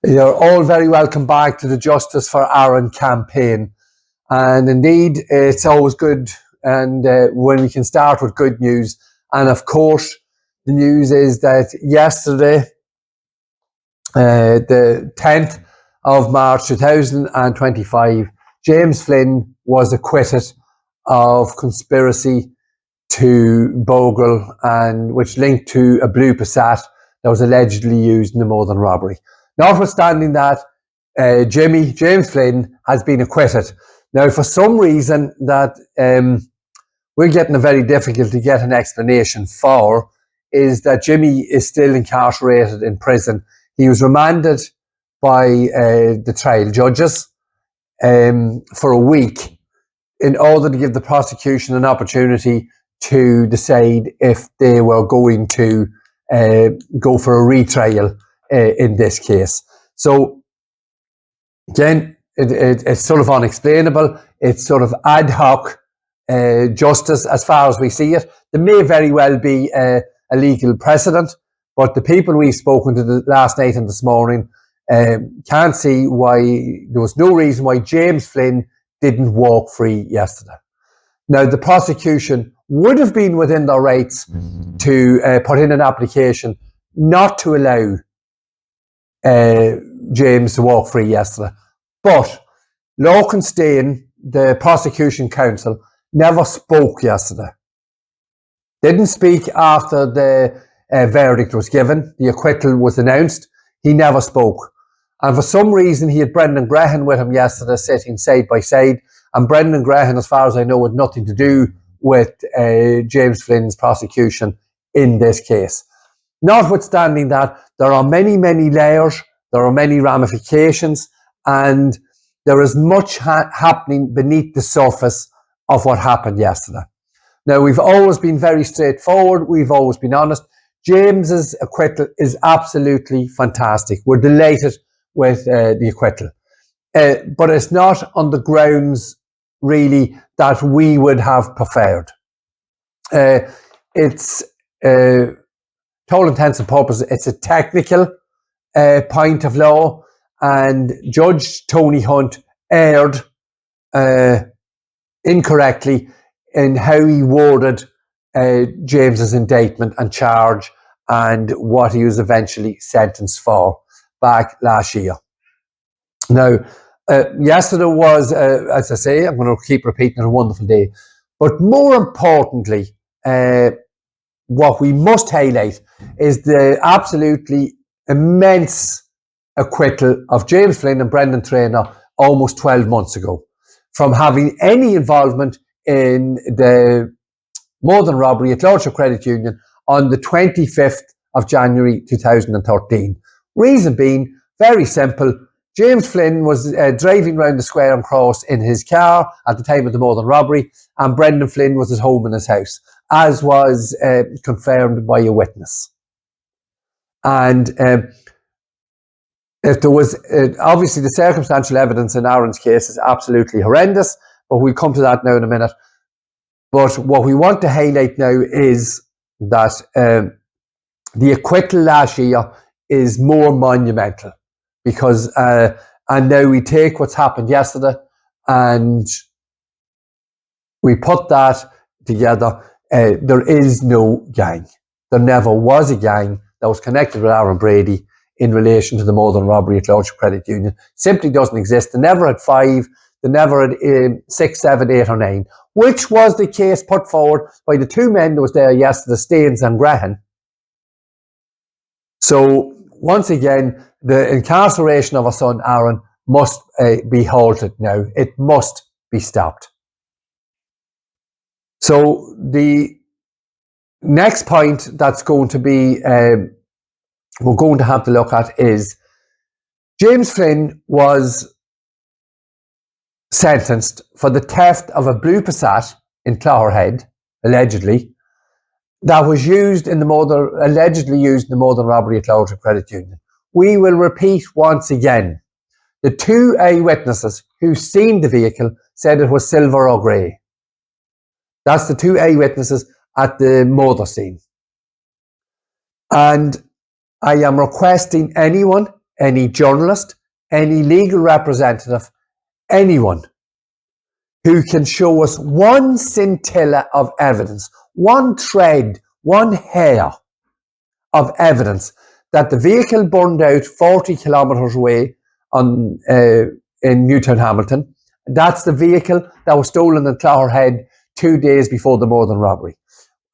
You're all very welcome back to the Justice for Aaron campaign. And indeed, it's always good and when we can start with good news. And of course, the news is that yesterday, the 10th of March 2025, James Flynn was acquitted of conspiracy to bogle, and which linked to a blue Passat that was allegedly used in the Northern robbery. Notwithstanding that, James Flynn has been acquitted. Now, for some reason that we're getting a very difficult to get an explanation for, is that Jimmy is still incarcerated in prison. He was remanded by the trial judges for a week in order to give the prosecution an opportunity to decide if they were going to go for a retrial in this case. So again, it's sort of unexplainable. It's sort of ad hoc justice as far as we see it. There may very well be a legal precedent, but the people we've spoken to last night and this morning can't see why there was no reason why James Flynn didn't walk free yesterday. Now, the prosecution would have been within their rights to put in an application not to allow James to walk free yesterday. But Lokenstein, the prosecution counsel, never spoke yesterday. Didn't speak after the verdict was given. The acquittal was announced. He never spoke. And for some reason, he had Brendan Grehan with him yesterday, sitting side by side. And Brendan Grehan, as far as I know, had nothing to do with James Flynn's prosecution in this case. Notwithstanding that, there are many, many layers, there are many ramifications, and there is much happening beneath the surface of what happened yesterday. Now, we've always been very straightforward. We've always been honest. James's acquittal is absolutely fantastic. We're delighted with the acquittal. But it's not on the grounds, really, that we would have preferred. It's, to all intents and purposes, it's a technical point of law, and Judge Tony Hunt erred incorrectly in how he worded James's indictment and charge and what he was eventually sentenced for back last year. Now, yesterday was, as I say, I'm going to keep repeating, a wonderful day. But more importantly, what we must highlight is the absolutely immense acquittal of James Flynn and Brendan Traynor almost 12 months ago from having any involvement in the Northern robbery at Lordship Credit Union on the 25th of January 2013. Reason being, very simple. James Flynn was driving around the square and cross in his car at the time of the Northern robbery, and Brendan Flynn was at home in his house, as was confirmed by a witness. And if there was, obviously the circumstantial evidence in Aaron's case is absolutely horrendous, but we'll come to that now in a minute. But what we want to highlight now is that the acquittal last year is more monumental, because and now we take what's happened yesterday and we put that together. There is no gang. There never was a gang that was connected with Aaron Brady in relation to the Northern robbery at Lordship Credit Union. Simply doesn't exist. They never had 5. They never had 6, 7, 8 or 9, which was the case put forward by the two men that was there yesterday, Staines and Grehan. So once again, the incarceration of our son Aaron must be halted now. It must be stopped. So the next point that's going to be, we're going to have to look at is James Flynn was sentenced for the theft of a blue Passat in Clogherhead, allegedly, that was used in the allegedly used in the Northern robbery at Lordship Credit Union. We will repeat once again. The two eyewitnesses who seen the vehicle said it was silver or grey. That's the two eyewitnesses at the murder scene. And I am requesting anyone any journalist, any legal representative, anyone who can show us one scintilla of evidence, one thread, one hair of evidence that the vehicle burned out 40 kilometres away in Newtown Hamilton. That's the vehicle that was stolen in Clogherhead 2 days before the Northern robbery.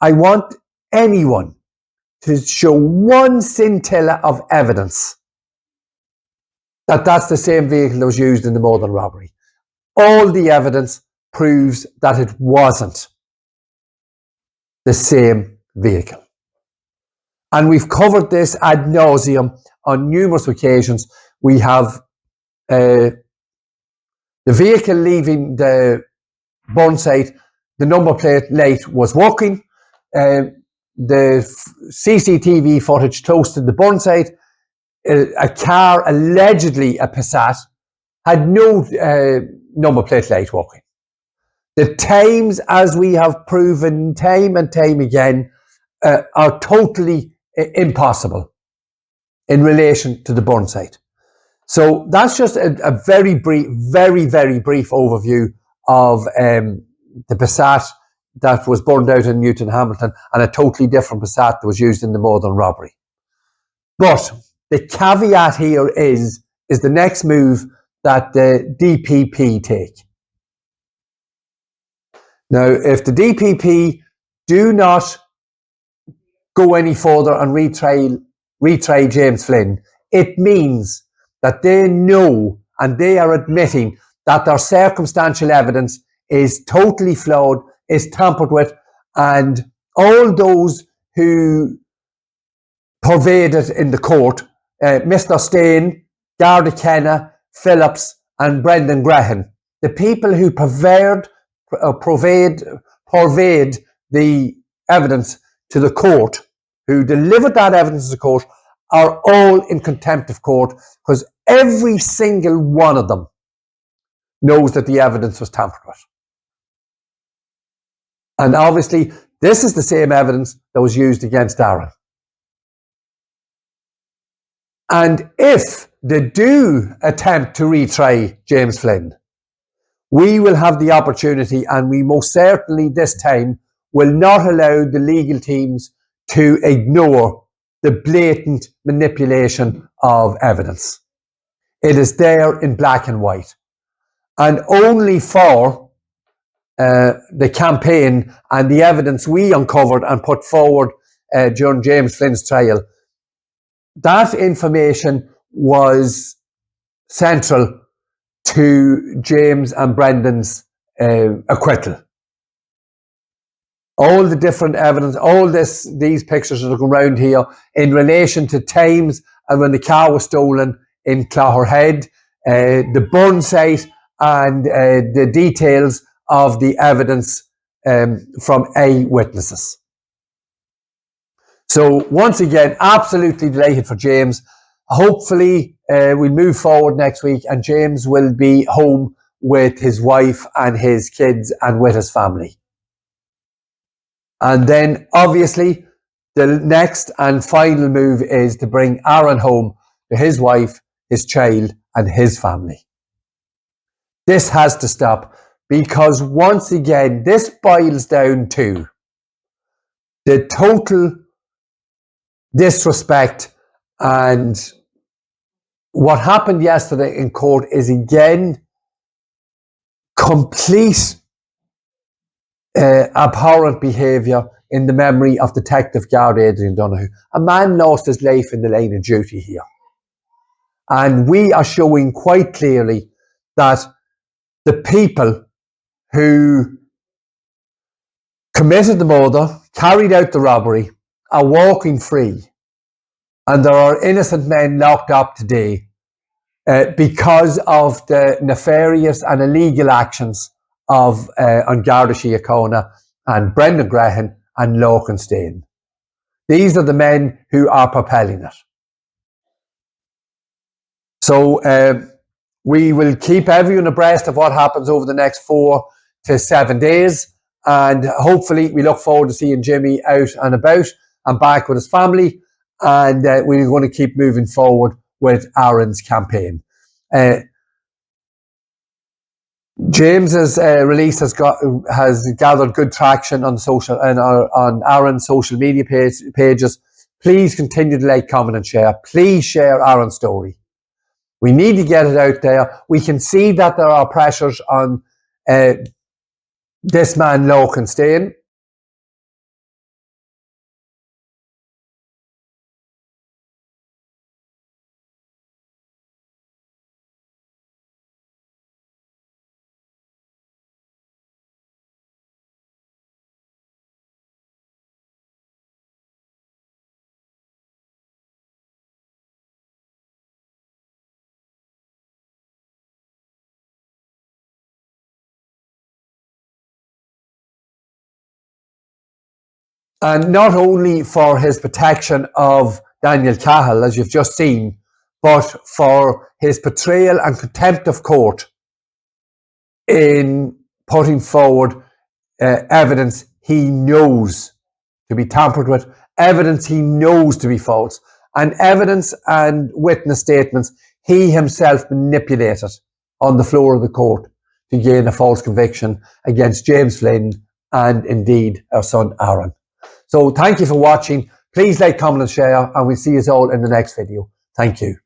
I want anyone to show one scintilla of evidence that that's the same vehicle that was used in the Northern robbery. All the evidence proves that it wasn't the same vehicle. And we've covered this ad nauseum on numerous occasions. We have the vehicle leaving the burn site, the number plate light was working. The CCTV footage close to the burn site, a car, allegedly a Passat, had no number plate light working. The times, as we have proven time and time again, are totally impossible in relation to the burn site. So that's just a very brief, very brief overview of the Passat that was burned out in Newtown Hamilton and a totally different Passat that was used in the Northern robbery. But the caveat here is the next move that the DPP take. Now, if the DPP do not go any further and retry James Flynn, it means that they know and they are admitting that their circumstantial evidence is totally flawed, is tampered with, and all those who pervaded in the court, Mr. Stain, Garda Kenna, Phillips, and Brendan Graham, the people who pervade the evidence to the court, who delivered that evidence to the court, are all in contempt of court because every single one of them knows that the evidence was tampered with. And obviously, this is the same evidence that was used against Darren. And if they do attempt to retry James Flynn, we will have the opportunity, and we most certainly this time will not allow the legal teams to ignore the blatant manipulation of evidence. It is there in black and white. And only for the campaign and the evidence we uncovered and put forward during James Flynn's trial, that information was central to James and Brendan's acquittal. All the different evidence, all these pictures that are going around here in relation to times and when the car was stolen in Clogherhead, the burn site, and the details of the evidence from eyewitnesses. So once again, absolutely delighted for James. Hopefully we'll move forward next week and James will be home with his wife and his kids and with his family. And then obviously the next and final move is to bring Aaron home to his wife, his child and his family. This has to stop because once again, this boils down to the total disrespect, and what happened yesterday in court is again complete abhorrent behaviour in the memory of Detective Det.Adrian Donohoe. A man lost his life in the line of duty here. And we are showing quite clearly that the people who committed the murder, carried out the robbery, are walking free. And there are innocent men locked up today because of the nefarious and illegal actions of Garda Síochána and Brendan Graham and Lorcan Stain. These are the men who are propelling it. So we will keep everyone abreast of what happens over the next 4 to 7 days, and hopefully we look forward to seeing Jimmy out and about and back with his family, and we're going to keep moving forward with Aaron's campaign. James's release has gathered good traction on social and on Aaron's social media pages. Please continue to like, comment, and share. Please share Aaron's story. We need to get it out there. We can see that there are pressures on this man, Logan Stain. And not only for his protection of Daniel Cahill, as you've just seen, but for his betrayal and contempt of court in putting forward evidence he knows to be tampered with, evidence he knows to be false, and evidence and witness statements he himself manipulated on the floor of the court to gain a false conviction against James Flynn and indeed our son Aaron. So thank you for watching. Please like, comment and share, and we'll see you all in the next video. Thank you.